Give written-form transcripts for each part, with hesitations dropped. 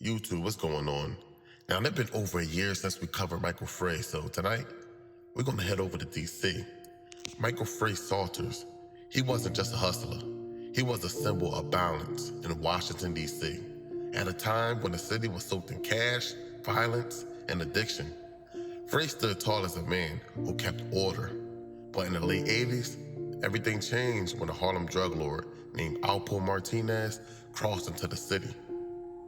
YouTube, what's going on? Now, it's been over a year since we covered Michael Frey, so tonight we're going to head over to D.C. Michael Frey Salters, he wasn't just a hustler. He was a symbol of balance in Washington, D.C. at a time when the city was soaked in cash, violence, and addiction. Frey stood tall as a man who kept order. But in the late 80s, everything changed when a Harlem drug lord named Alpo Martinez crossed into the city.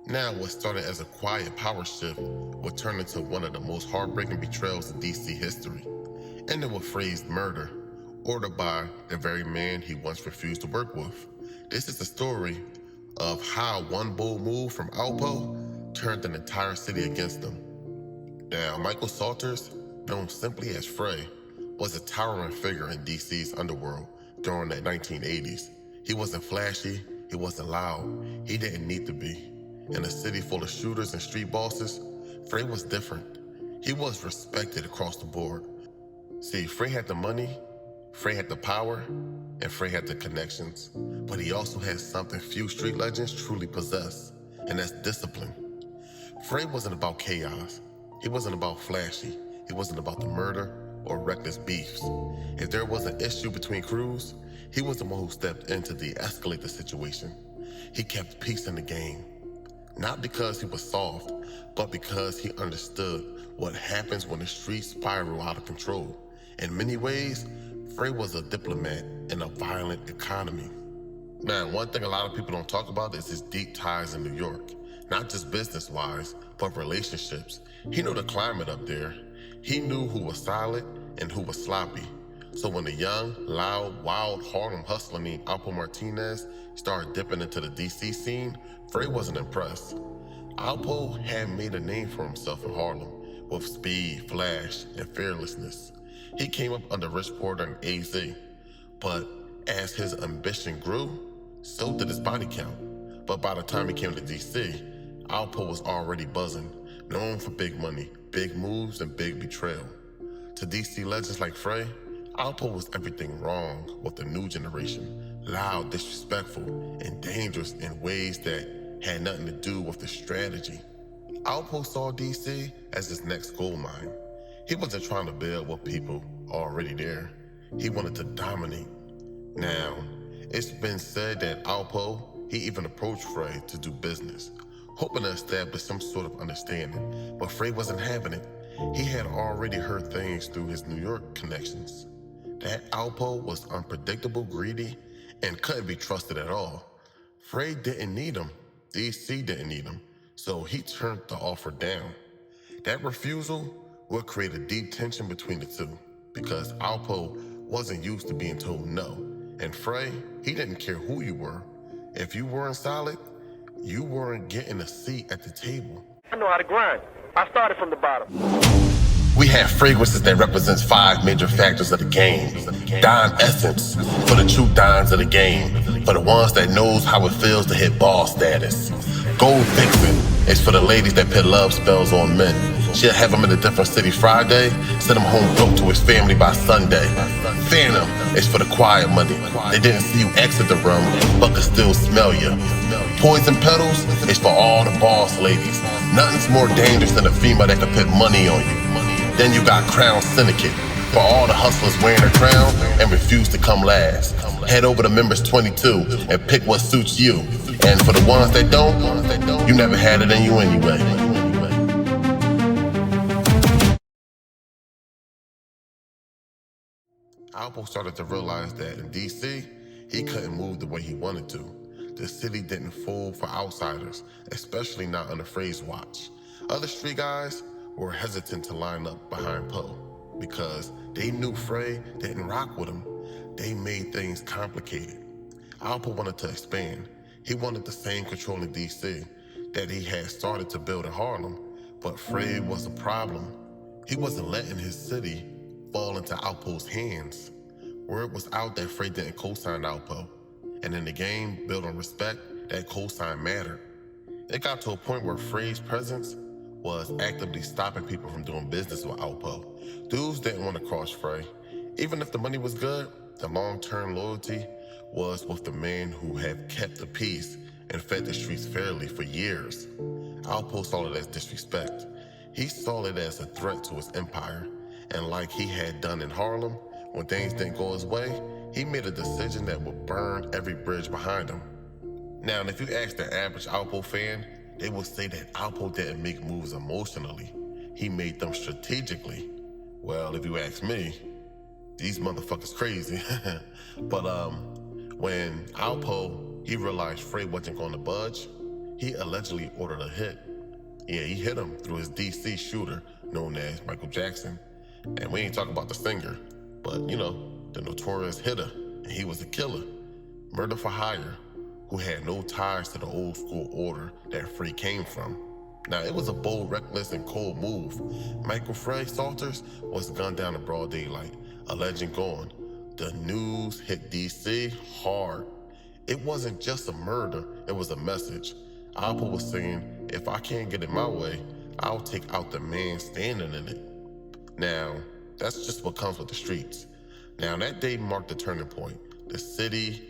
Now, what started as a quiet power shift would turn into one of the most heartbreaking betrayals in DC history, ending with Frey's murder, ordered by the very man he once refused to work with. This is the story of how one bold move from Alpo turned an entire city against him. Now, Michael Salters, known simply as Fray, was a towering figure in DC's underworld during the 1980s. He wasn't flashy, he wasn't loud, he didn't need to be. In a city full of shooters and street bosses, Fray was different. He was respected across the board. See, Fray had the money, Fray had the power, and Fray had the connections. But he also had something few street legends truly possess, and that's discipline. Fray wasn't about chaos. He wasn't about flashy. He wasn't about the murder or reckless beefs. If there was an issue between crews, he was the one who stepped in to de-escalate the situation. He kept peace in the game. Not because he was soft, but because he understood what happens when the streets spiral out of control. In many ways, Fray was a diplomat in a violent economy. Now, one thing a lot of people don't talk about is his deep ties in New York. Not just business-wise, but relationships. He knew the climate up there. He knew who was solid and who was sloppy. So when the young, loud, wild Harlem hustler named Alpo Martinez started dipping into the DC scene, Fray wasn't impressed. Alpo had made a name for himself in Harlem with speed, flash, and fearlessness. He came up under Rich Porter and AZ, but as his ambition grew, so did his body count. But by the time he came to DC, Alpo was already buzzing, known for big money, big moves, and big betrayal. To DC legends like Fray, Alpo was everything wrong with the new generation, loud, disrespectful, and dangerous in ways that had nothing to do with the strategy. Alpo saw DC as his next gold mine. He wasn't trying to build with people already there. He wanted to dominate. Now, it's been said that Alpo, he even approached Fray to do business, hoping to establish some sort of understanding, but Fray wasn't having it. He had already heard things through his New York connections. That Alpo was unpredictable, greedy, and couldn't be trusted at all. Fray didn't need him. DC didn't need him, so he turned the offer down. That refusal would create a deep tension between the two, because Alpo wasn't used to being told no, and Fray, he didn't care who you were. If you weren't solid, you weren't getting a seat at the table. I know how to grind. I started from the bottom. We have fragrances that represents 5 major factors of the game. Dime essence, for the true dimes of the game. For the ones that knows how it feels to hit boss status. Gold Vixen is for the ladies that put love spells on men. She'll have him in a different city Friday, send him home broke to his family by Sunday. Phantom is for the quiet money. They didn't see you exit the room, but could still smell you. Poison Petals is for all the boss ladies. Nothing's more dangerous than a female that can put money on you. Then you got Crown Syndicate, for all the hustlers wearing a crown and refuse to come last. Head over to Members 22 and pick what suits you. And for the ones that don't, you never had it in you anyway. Alpo started to realize that in DC, he couldn't move the way he wanted to. The city didn't fold for outsiders, especially not under Fray's watch. Other street guys were hesitant to line up behind Poe because they knew Fray didn't rock with him. They made things complicated. Alpo wanted to expand. He wanted the same control in DC that he had started to build in Harlem, but Fray was a problem. He wasn't letting his city fall into Alpo's hands. Word was out that Fray didn't co-sign Alpo, and in the game built on respect, that co-sign mattered. It got to a point where Fray's presence was actively stopping people from doing business with Alpo. Dudes didn't want to cross Fray. Even if the money was good, the long-term loyalty was with the man who had kept the peace and fed the streets fairly for years. Alpo saw it as disrespect. He saw it as a threat to his empire. And like he had done in Harlem, when things didn't go his way, he made a decision that would burn every bridge behind him. Now, if you ask the average Alpo fan, they will say that Alpo didn't make moves emotionally. He made them strategically. Well, if you ask me, these motherfuckers crazy. But when Alpo, he realized Fray wasn't going to budge, he allegedly ordered a hit. Yeah, he hit him through his DC shooter, known as Michael Jackson. And we ain't talking about the singer, but the notorious hitter. And he was a killer, murder for hire, who had no ties to the old school order that Fray came from. Now, it was a bold, reckless, and cold move. Michael Frey Salters was gunned down in broad daylight, a legend gone. The news hit DC hard. It wasn't just a murder, it was a message. Alpo was saying, if I can't get it my way, I'll take out the man standing in it. Now, that's just what comes with the streets. Now, that day marked the turning point. The city,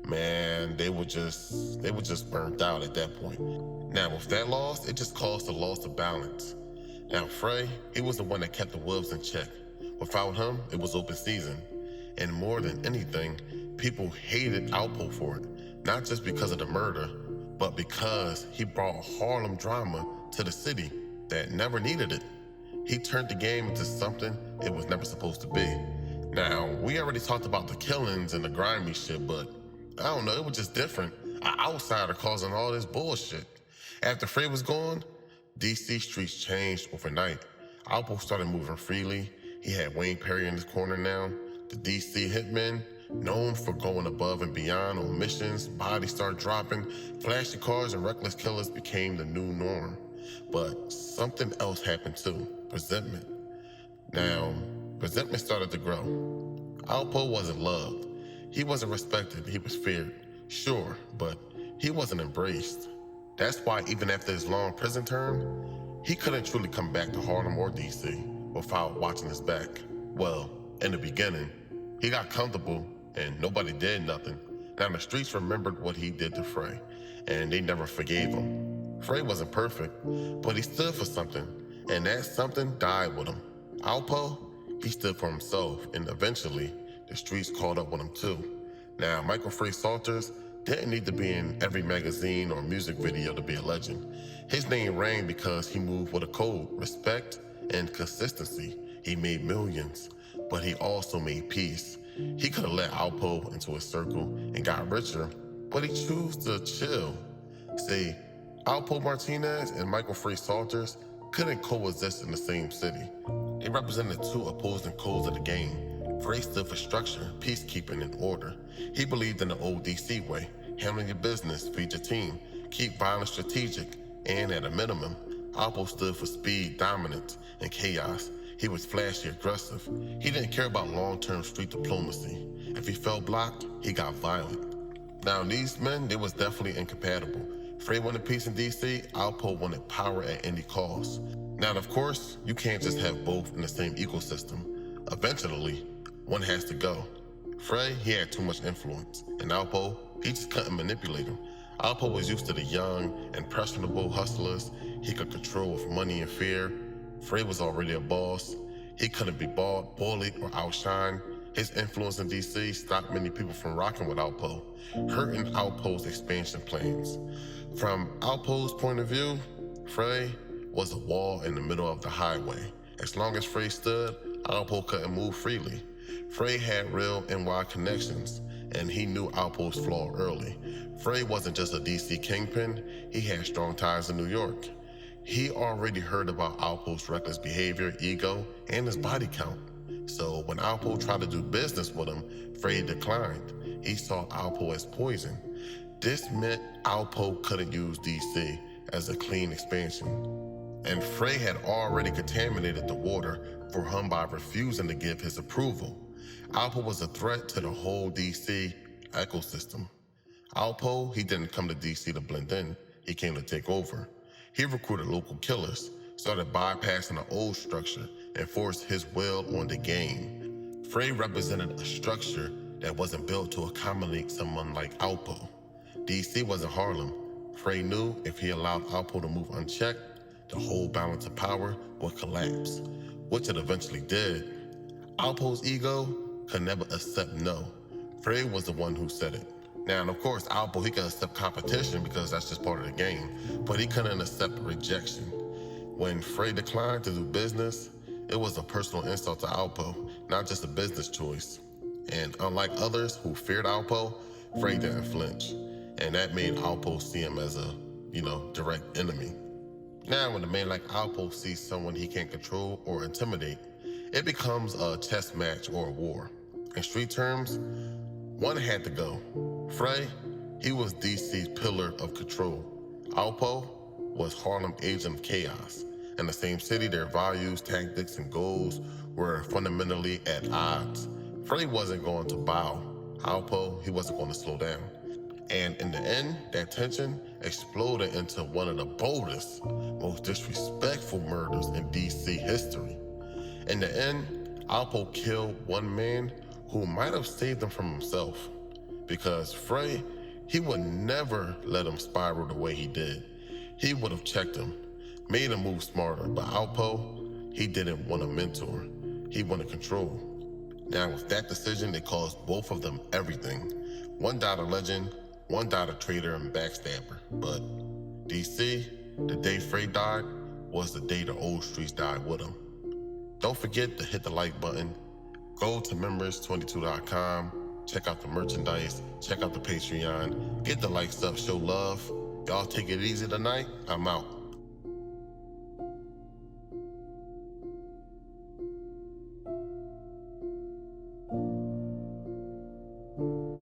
man, they were just burnt out at that point. Now, with that loss, it just caused a loss of balance. Now, Fray, he was the one that kept the wolves in check. Without him, it was open season. And more than anything, people hated Alpo for it. Not just because of the murder, but because he brought Harlem drama to the city that never needed it. He turned the game into something it was never supposed to be. Now, we already talked about the killings and the grimy shit, but I don't know, it was just different. An outsider causing all this bullshit. After Fray was gone, DC streets changed overnight. Alpo started moving freely. He had Wayne Perry in his corner now. The DC hitmen, known for going above and beyond on missions, bodies started dropping, flashy cars and reckless killers became the new norm. But something else happened too, resentment. Now, resentment started to grow. Alpo wasn't loved. He wasn't respected, he was feared. Sure, but he wasn't embraced. That's why even after his long prison term, he couldn't truly come back to Harlem or DC without watching his back. Well, in the beginning, he got comfortable and nobody did nothing. Now the streets remembered what he did to Fray, and they never forgave him. Fray wasn't perfect, but he stood for something, and that something died with him. Alpo, he stood for himself, and eventually, the streets caught up with him too. Now, Michael Frey Salters didn't need to be in every magazine or music video to be a legend. His name rang because he moved with a code, respect, and consistency. He made millions, but he also made peace. He could have let Alpo into his circle and got richer, but he chose to chill. See, Alpo Martinez and Michael Frey Salters couldn't coexist in the same city. They represented two opposing codes of the game. Frey stood for structure, peacekeeping, and order. He believed in the old DC way, handling your business, feed your team, keep violence strategic, and at a minimum, Alpo stood for speed, dominance, and chaos. He was flashy, aggressive. He didn't care about long-term street diplomacy. If he felt blocked, he got violent. Now, these men, they was definitely incompatible. Frey wanted peace in DC, Alpo wanted power at any cost. Now, of course, you can't just have both in the same ecosystem. Eventually, one has to go. Frey, he had too much influence, and Alpo, he just couldn't manipulate him. Alpo was used to the young, impressionable hustlers he could control with money and fear. Frey was already a boss. He couldn't be bought, bullied, or outshined. His influence in DC stopped many people from rocking with Alpo, hurting Alpo's expansion plans. From Alpo's point of view, Frey was a wall in the middle of the highway. As long as Frey stood, Alpo couldn't move freely. Frey had real NY connections, and he knew Alpo's flaw early. Frey wasn't just a DC kingpin, he had strong ties in New York. He already heard about Alpo's reckless behavior, ego, and his body count. So when Alpo tried to do business with him, Frey declined. He saw Alpo as poison. This meant Alpo couldn't use DC as a clean expansion. And Frey had already contaminated the water for him by refusing to give his approval. Alpo was a threat to the whole DC ecosystem. Alpo, he didn't come to DC to blend in, he came to take over. He recruited local killers, started bypassing the old structure, and forced his will on the game. Frey represented a structure that wasn't built to accommodate someone like Alpo. DC wasn't Harlem, Fray knew if he allowed Alpo to move unchecked, the whole balance of power would collapse, which it eventually did. Alpo's ego could never accept no. Fray was the one who said it. Now, and of course, Alpo, he could accept competition because that's just part of the game, but he couldn't accept rejection. When Fray declined to do business, it was a personal insult to Alpo, not just a business choice. And unlike others who feared Alpo, Fray didn't flinch. And that made Alpo see him as a, direct enemy. Now, when a man like Alpo sees someone he can't control or intimidate, it becomes a chess match or a war. In street terms, one had to go. Fray, he was DC's pillar of control. Alpo was Harlem agent of chaos. In the same city, their values, tactics, and goals were fundamentally at odds. Fray wasn't going to bow. Alpo, he wasn't going to slow down. And in the end, that tension exploded into one of the boldest, most disrespectful murders in DC history. In the end, Alpo killed one man who might have saved him from himself. Because Fray, he would never let him spiral the way he did. He would have checked him, made him move smarter. But Alpo, he didn't want a mentor. He wanted control. Now, with that decision, it cost both of them everything. One died a legend, one died a traitor and backstabber. But DC, the day Fray died was the day the old streets died with him. Don't forget to hit the like button. Go to members22.com. Check out the merchandise. Check out the Patreon. Get the likes up. Show love. Y'all take it easy tonight. I'm out.